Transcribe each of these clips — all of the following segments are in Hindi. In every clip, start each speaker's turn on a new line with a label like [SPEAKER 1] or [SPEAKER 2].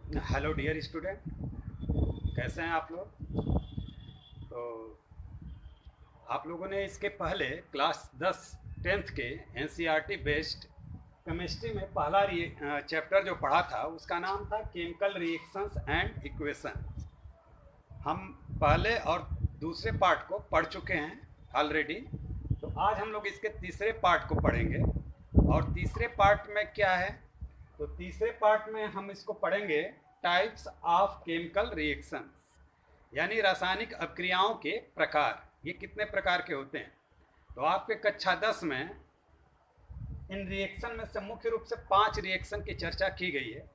[SPEAKER 1] हेलो डियर स्टूडेंट, कैसे हैं आप लोग? तो आप लोगों ने इसके पहले क्लास 10 टेंथ के एनसीईआरटी बेस्ड केमिस्ट्री में पहला चैप्टर जो पढ़ा था उसका नाम था केमिकल रिएक्शंस एंड इक्वेशंस। हम पहले और दूसरे पार्ट को पढ़ चुके हैं ऑलरेडी। तो आज हम लोग इसके तीसरे पार्ट को पढ़ेंगे। और तीसरे पार्ट में क्या है? तो तीसरे पार्ट में हम इसको पढ़ेंगे टाइप्स ऑफ केमिकल रिएक्शंस, यानी रासायनिक अभिक्रियाओं के प्रकार। ये कितने प्रकार के होते हैं? तो आपके कक्षा 10 में इन रिएक्शन में से मुख्य रूप से 5 रिएक्शन की चर्चा की गई है।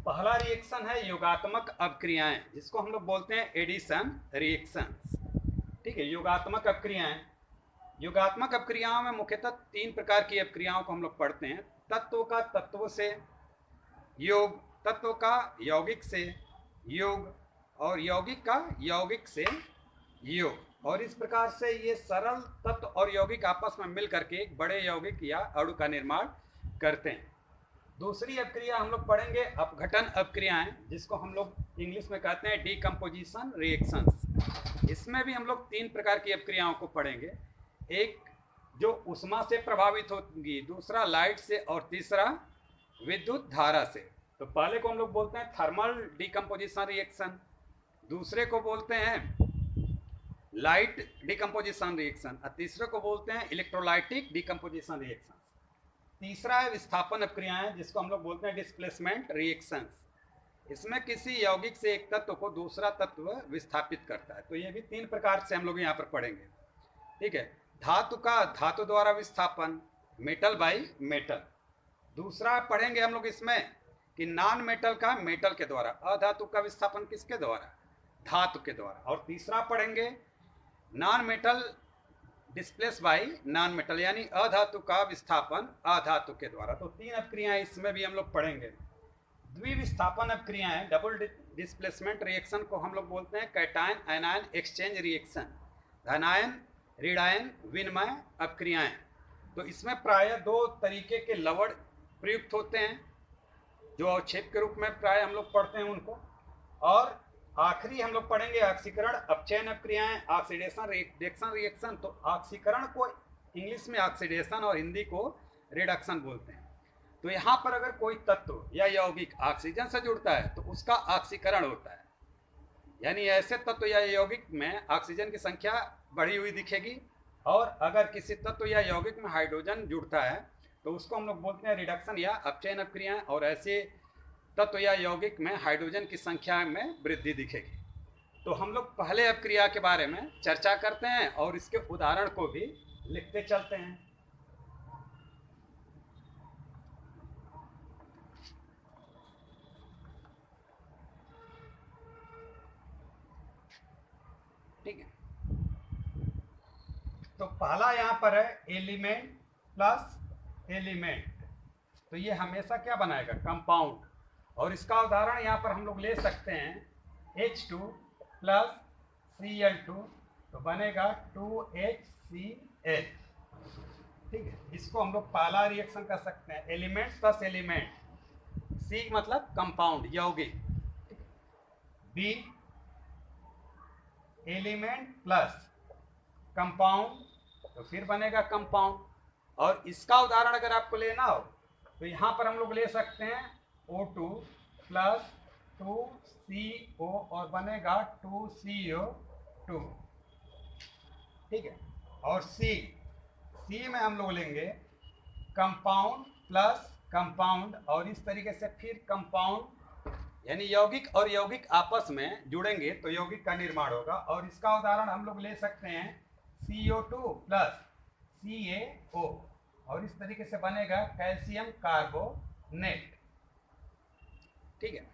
[SPEAKER 1] पहला रिएक्शन है योगात्मक अभिक्रियाएं, जिसको हम लोग बोलते हैं एडिशन रिएक्शंस। ठीक है, योगात्मक अभिक्रियाएं। योगात्मक अभिक्रियाओं में मुख्यतः 3 प्रकार की अभिक्रियाओं को हम लोग पढ़ते हैं। तत्व का तत्व से योग, तत्व का यौगिक से योग, और यौगिक का यौगिक से योग। और इस प्रकार से ये सरल तत्व और यौगिक आपस में मिल करके एक बड़े यौगिक या अणु का निर्माण करते हैं। दूसरी अभिक्रिया हम लोग पढ़ेंगे अपघटन अभिक्रियाएं, जिसको हम लोग इंग्लिश में कहते हैं डीकम्पोजिशन रिएक्शंस। इसमें भी हम लोग 3 प्रकार की अभिक्रियाओं को पढ़ेंगे। एक जो ऊष्मा से प्रभावित होगी, दूसरा लाइट से, और तीसरा विद्युत धारा से। तो पहले को हम लोग बोलते हैं थर्मल डीकम्पोजिशन रिएक्शन, दूसरे को बोलते हैं लाइट डीकम्पोजिशन रिएक्शन, और तीसरे को बोलते हैं इलेक्ट्रोलाइटिक डीकम्पोजिशन रिएक्शन। तीसरा है विस्थापन अभिक्रियाएं, जिसको हम लोग बोलते हैं डिस्प्लेसमेंट रिएक्शंस। इसमें किसी यौगिक से एक तत्व को दूसरा तत्व विस्थापित करता है। तो ये भी 3 प्रकार से हम लोग यहाँ पर पढ़ेंगे। ठीक है, धातु का धातु द्वारा विस्थापन, मेटल बाई मेटल। दूसरा पढ़ेंगे हम लोग इसमें कि नॉन मेटल का मेटल के द्वारा, अधातु का विस्थापन किसके द्वारा? धातु के द्वारा। और तीसरा पढ़ेंगे non metal displace by non metal, यानी अधातु का विस्थापन अधातु के द्वारा। तो 3 अभिक्रियाएं इसमें भी हम लोग पढ़ेंगे। द्विविस्थापन अभिक्रियाएं, डबल डिस्प्लेसमेंट रिएक्शन को हम लोग बोलते हैं कैटायन एनायन एक्सचेंज रिएक्शन, धनायन ऋणायन विनिमय अभिक्रियाएं। तो इसमें प्रायः 2 तरीके के लवण प्रयुक्त होते हैं, जो अवक्षेप के रूप में प्राय हम लोग पढ़ते हैं उनको। और आखिरी हम लोग पढ़ेंगे ऑक्सीकरण अपचयन अभिक्रियाएं, ऑक्सीडेशन रिडक्शन रिएक्शन। तो ऑक्सीकरण को इंग्लिश में ऑक्सीडेशन और हिंदी को रिडक्शन बोलते हैं। तो यहाँ पर अगर कोई तत्व या यौगिक ऑक्सीजन से जुड़ता है तो उसका ऑक्सीकरण होता है, यानी ऐसे तत्व या यौगिक में ऑक्सीजन की संख्या बढ़ी हुई दिखेगी। और अगर किसी तत्व या यौगिक में हाइड्रोजन जुड़ता है तो उसको हम लोग बोलते हैं रिडक्शन या अपचयन अभिक्रियाएं, और ऐसे तत्व या यौगिक में हाइड्रोजन की संख्या में वृद्धि दिखेगी। तो हम लोग पहले अभिक्रिया के बारे में चर्चा करते हैं और इसके उदाहरण को भी लिखते चलते हैं। ठीक है, तो पहला यहाँ पर है एलिमेंट प्लस एलिमेंट। तो ये हमेशा क्या बनाएगा? कंपाउंड। और इसका उदाहरण यहाँ पर हम लोग ले सकते हैं H2 प्लस Cl2, तो बनेगा 2HCl। ठीक है, इसको हम लोग पहला रिएक्शन कर सकते हैं, एलिमेंट प्लस एलिमेंट। C मतलब कंपाउंड यौगिक, B एलिमेंट प्लस कंपाउंड, तो फिर बनेगा कंपाउंड। और इसका उदाहरण अगर आपको लेना हो तो यहाँ पर हम लोग ले सकते हैं O2 प्लस 2CO, और बनेगा 2CO2। ठीक है, और C में हम लोग लेंगे कंपाउंड प्लस कंपाउंड, और इस तरीके से फिर कंपाउंड, यानी यौगिक और यौगिक आपस में जुड़ेंगे तो यौगिक का निर्माण होगा। और इसका उदाहरण हम लोग ले सकते हैं CO2 प्लस CaO, और इस तरीके से बनेगा कैल्शियम कार्बोनेट। ठीक है,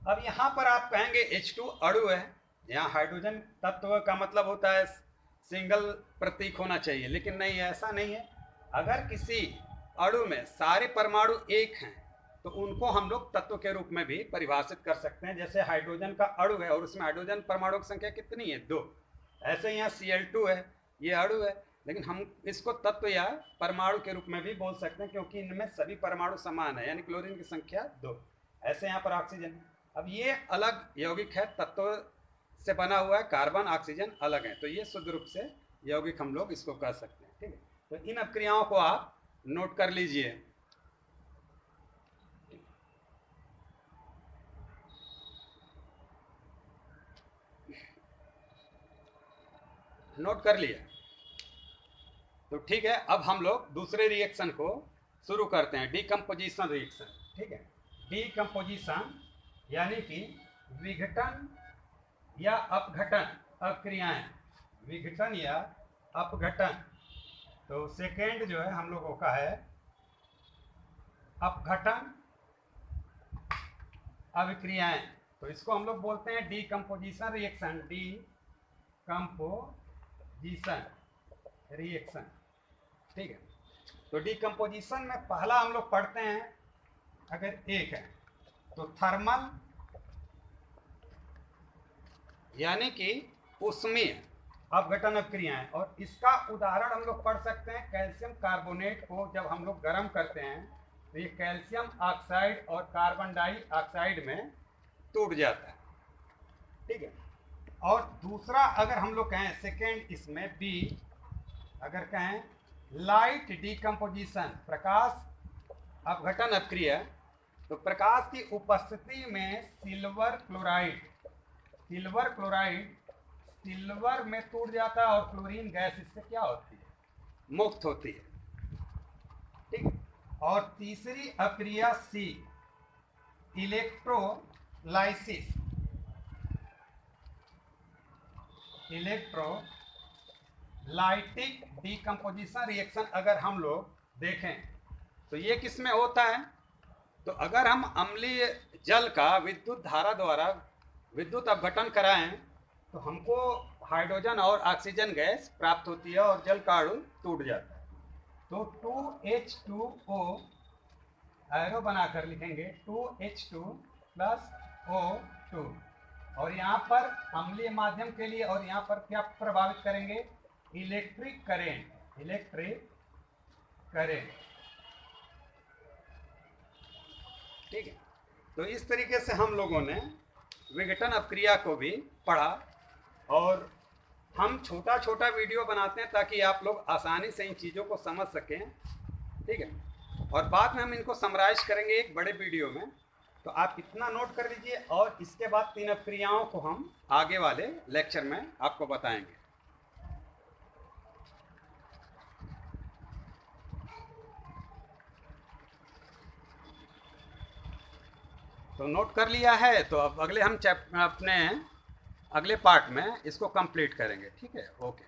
[SPEAKER 1] अब यहाँ पर आप कहेंगे H2 अणु है, यहाँ हाइड्रोजन तत्व का मतलब होता है सिंगल प्रतीक होना चाहिए, लेकिन नहीं, ऐसा नहीं है। अगर किसी अणु में सारे परमाणु एक हैं तो उनको हम लोग तत्व के रूप में भी परिभाषित कर सकते हैं। जैसे हाइड्रोजन का अणु है और उसमें हाइड्रोजन परमाणु की संख्या कितनी है? 2। ऐसे यहाँ Cl2 है, ये अणु है, लेकिन हम इसको तत्व या परमाणु के रूप में भी बोल सकते हैं, क्योंकि इनमें सभी परमाणु समान है, यानी क्लोरीन की संख्या 2। ऐसे यहाँ पर ऑक्सीजन है। अब ये अलग यौगिक है, तत्व से बना हुआ है, कार्बन ऑक्सीजन अलग है, तो ये शुद्ध रूप से यौगिक हम लोग इसको कह सकते हैं। ठीक है, तो इन अभिक्रियाओं को आप नोट कर लीजिए। नोट कर लिया, तो ठीक है। अब हम लोग दूसरे रिएक्शन को शुरू करते हैं, डीकम्पोजिशन रिएक्शन। ठीक है, डीकम्पोजिशन यानी कि विघटन या अपघटन अभिक्रियाएं, विघटन या अपघटन। तो सेकेंड जो है हम लोगों का है अपघटन अभिक्रियाएं, तो इसको हम लोग बोलते हैं डीकम्पोजिशन रिएक्शन, डीकम्पोजिशन रिएक्शन। ठीक है, तो डीकम्पोजिशन में पहला हम लोग पढ़ते हैं, अगर एक है तो थर्मल यानी कि ऊष्मीय अपघटन अभिक्रियाएं, और इसका उदाहरण हम लोग पढ़ सकते हैं कैल्शियम कार्बोनेट को जब हम लोग गर्म करते हैं तो ये कैल्शियम ऑक्साइड और कार्बन डाइऑक्साइड में टूट जाता है। ठीक है, और दूसरा अगर हम लोग कहें सेकेंड इसमें बी, अगर कहें लाइट डीकम्पोजिशन प्रकाश अपघटन अभिक्रिया, तो प्रकाश की उपस्थिति में सिल्वर क्लोराइड सिल्वर में टूट जाता है और क्लोरीन गैस इससे क्या होती है, मुक्त होती है। ठीक, और तीसरी अभिक्रिया सी इलेक्ट्रोलाइसिस, इलेक्ट्रोलाइटिक डीकम्पोजिशन रिएक्शन अगर हम लोग देखें तो ये किस में होता है, तो अगर हम अम्लीय जल का विद्युत धारा द्वारा विद्युत अपघटन कराएं तो हमको हाइड्रोजन और ऑक्सीजन गैस प्राप्त होती है और जल का अणु टूट जाता है। तो 2H2O एरो बनाकर लिखेंगे 2H2 प्लस O2, और यहाँ पर अम्लीय माध्यम के लिए, और यहाँ पर क्या प्रभावित करेंगे, इलेक्ट्रिक करेंट। ठीक है, तो इस तरीके से हम लोगों ने विघटन अभिक्रिया को भी पढ़ा, और हम छोटा छोटा वीडियो बनाते हैं ताकि आप लोग आसानी से इन चीज़ों को समझ सकें। ठीक है, और बाद में हम इनको समराइज करेंगे एक बड़े वीडियो में, तो आप इतना नोट कर लीजिए, और इसके बाद तीन अभिक्रियाओं को हम आगे वाले लेक्चर में आपको बताएंगे। तो नोट कर लिया है, तो अब अगले हम अपने अगले पार्ट में इसको कंप्लीट करेंगे। ठीक है, ओके।